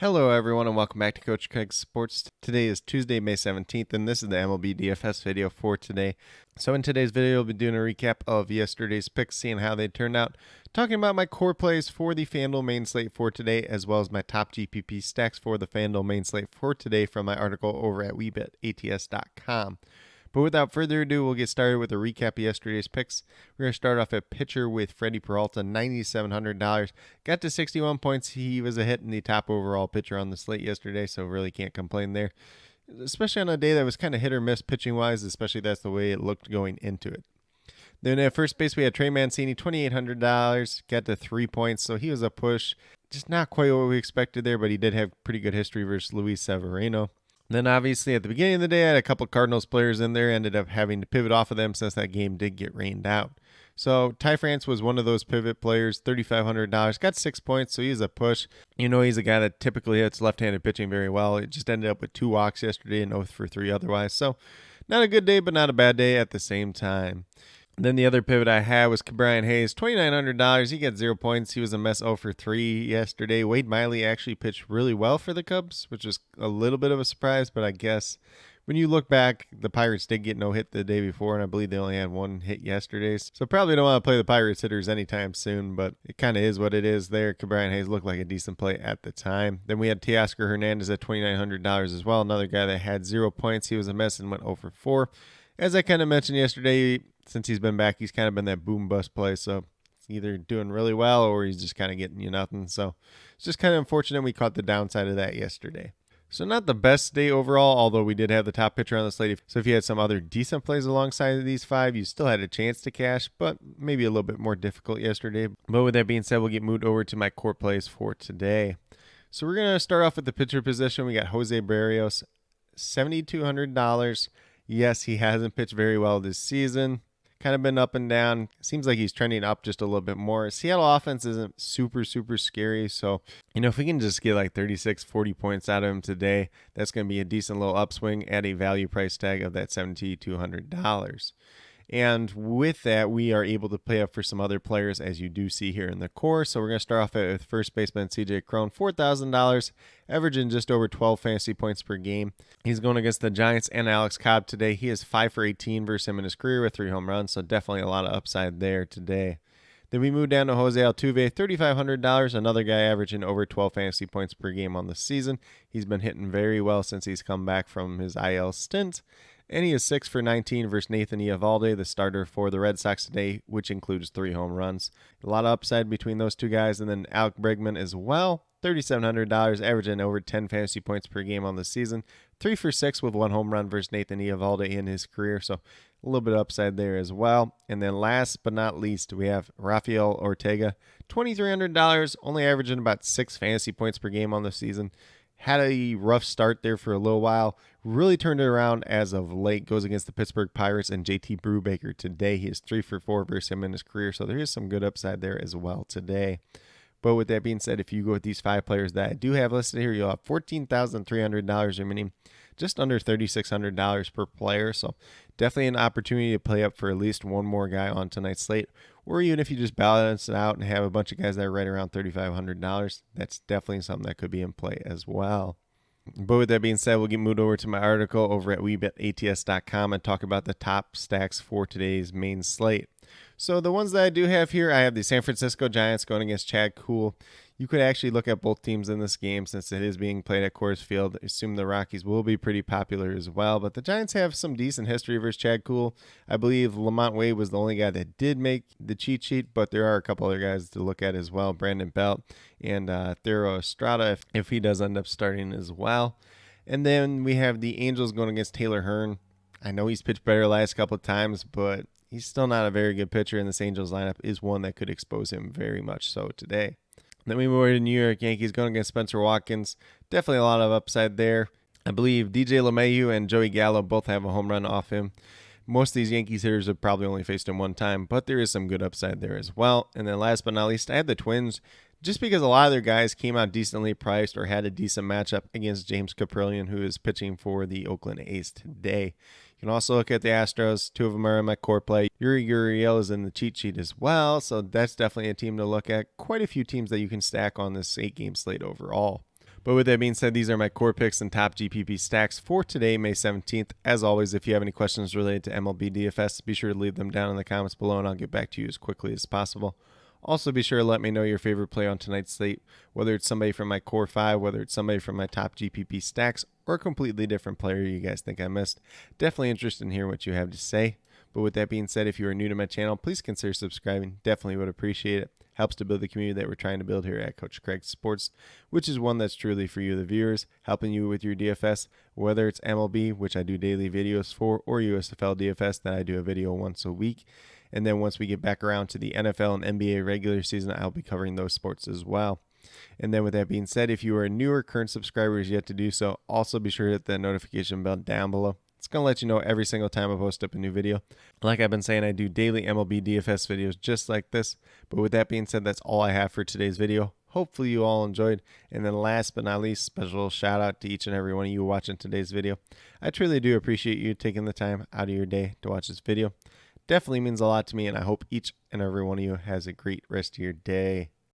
Hello, everyone, and welcome back to Coach Craig's Sports. Today is Tuesday, May 17th, and this is the MLB DFS video for today. So in today's video, we'll be doing a recap of yesterday's picks, seeing how they turned out, talking about my core plays for the FanDuel main slate for today, as well as my top GPP stacks for the FanDuel main slate for today from my article over at WeBetATS.com. But without further ado, we'll get started with a recap of yesterday's picks. We're going to start off at pitcher with Freddie Peralta, $9,700. Got to 61 points. He was a hit in the top overall pitcher on the slate yesterday, so really can't complain there. Especially on a day that was kind of hit or miss pitching-wise, especially that's the way it looked going into it. Then at first base, we had Trey Mancini, $2,800. Got to 3 points, so he was a push. Just not quite what we expected there, but he did have pretty good history versus Luis Severino. Then obviously at the beginning of the day, I had a couple Cardinals players in there, ended up having to pivot off of them since that game did get rained out. So Ty France was one of those pivot players, $3,500, got 6 points, so he's a push. You know, he's a guy that typically hits left-handed pitching very well. It just ended up with 2 walks yesterday and 0 for 3 otherwise. So not a good day, but not a bad day at the same time. Then the other pivot I had was Brian Hayes, $2,900. He got 0 points. He was a mess 0 for 3 yesterday. Wade Miley actually pitched really well for the Cubs, which was a little bit of a surprise, but I guess when you look back, the Pirates did get no hit the day before, and I believe they only had 1 hit yesterday. So probably don't want to play the Pirates hitters anytime soon, but it kind of is what it is there. Brian Hayes looked like a decent play at the time. Then we had Teoscar Hernandez at $2,900 as well, another guy that had 0 points. He was a mess and went 0 for 4. As I kind of mentioned yesterday, since he's been back, he's kind of been that boom bust play. So it's either doing really well or he's just kind of getting you nothing. So it's just kind of unfortunate we caught the downside of that yesterday. So not the best day overall, although we did have the top pitcher on the slate. So if you had some other decent plays alongside of these 5, you still had a chance to cash, but maybe a little bit more difficult yesterday. But with that being said, we'll get moved over to my core plays for today. So we're going to start off with the pitcher position. We got Jose Berrios, $7,200. Yes, he hasn't pitched very well this season. Kind of been up and down. Seems like he's trending up just a little bit more. Seattle offense isn't super scary. So, if we can just get like 36, 40 points out of him today, that's going to be a decent little upswing at a value price tag of that $7,200. And with that, we are able to play up for some other players, as you do see here in the core. So we're going to start off with first baseman CJ Cron, $4,000, averaging just over 12 fantasy points per game. He's going against the Giants and Alex Cobb today. He is 5 for 18 versus him in his career with 3 home runs, so definitely a lot of upside there today. Then we move down to Jose Altuve, $3,500, another guy averaging over 12 fantasy points per game on the season. He's been hitting very well since he's come back from his IL stint. And he is 6 for 19 versus Nathan Eovaldi, the starter for the Red Sox today, which includes 3 home runs. A lot of upside between those two guys. And then Alec Bregman as well, $3,700, averaging over 10 fantasy points per game on the season. 3 for 6 with 1 home run versus Nathan Eovaldi in his career. So a little bit of upside there as well. And then last but not least, we have Rafael Ortega, $2,300, only averaging about 6 fantasy points per game on the season. Had a rough start there for a little while. Really turned it around as of late. Goes against the Pittsburgh Pirates and JT Brubaker today. He is 3 for 4 versus him in his career. So there is some good upside there as well today. But with that being said, if you go with these 5 players that I do have listed here, you'll have $14,300 remaining. Just under $3,600 per player. So definitely an opportunity to play up for at least one more guy on tonight's slate. Or even if you just balance it out and have a bunch of guys that are right around $3,500, that's definitely something that could be in play as well. But with that being said, we'll get moved over to my article over at WeBetATS.com and talk about the top stacks for today's main slate. So the ones that I do have here, I have the San Francisco Giants going against Chad Kuhl. You could actually look at both teams in this game since it is being played at Coors Field. Assume the Rockies will be pretty popular as well, but the Giants have some decent history versus Chad Kuhl. I believe Lamont Wade was the only guy that did make the cheat sheet, but there are a couple other guys to look at as well. Brandon Belt and Thero Estrada if he does end up starting as well. And then we have the Angels going against Taylor Hearn. I know he's pitched better last couple of times, but he's still not a very good pitcher, and this Angels lineup is one that could expose him very much so today. Then we move over to New York Yankees going against Spencer Watkins. Definitely a lot of upside there. I believe DJ LeMahieu and Joey Gallo both have a home run off him. Most of these Yankees hitters have probably only faced him one time, but there is some good upside there as well. And then last but not least, I have the Twins, just because a lot of their guys came out decently priced or had a decent matchup against James Kaprielian, who is pitching for the Oakland A's today. You can also look at the Astros. 2 of them are in my core play. Yuri Gurriel is in the cheat sheet as well, so that's definitely a team to look at. Quite a few teams that you can stack on this 8-game slate overall. But with that being said, these are my core picks and top GPP stacks for today, May 17th. As always, if you have any questions related to MLB DFS, be sure to leave them down in the comments below and I'll get back to you as quickly as possible. Also, be sure to let me know your favorite play on tonight's slate, whether it's somebody from my core 5, whether it's somebody from my top GPP stacks, or a completely different player you guys think I missed. Definitely interested in hearing what you have to say. But with that being said, if you are new to my channel, please consider subscribing. Definitely would appreciate it. Helps to build the community that we're trying to build here at CoachCraigSports, which is one that's truly for you, the viewers, helping you with your DFS, whether it's MLB, which I do daily videos for, or USFL DFS, that I do a video once a week. And then once we get back around to the NFL and NBA regular season, I'll be covering those sports as well. And then with that being said, if you are a newer current subscribers yet to do so, also be sure to hit that notification bell down below. It's going to let you know every single time I post up a new video. Like I've been saying, I do daily MLB DFS videos just like this. But with that being said, that's all I have for today's video. Hopefully you all enjoyed. And then last but not least, special shout out to each and every one of you watching today's video. I truly do appreciate you taking the time out of your day to watch this video. Definitely means a lot to me, and I hope each and every one of you has a great rest of your day.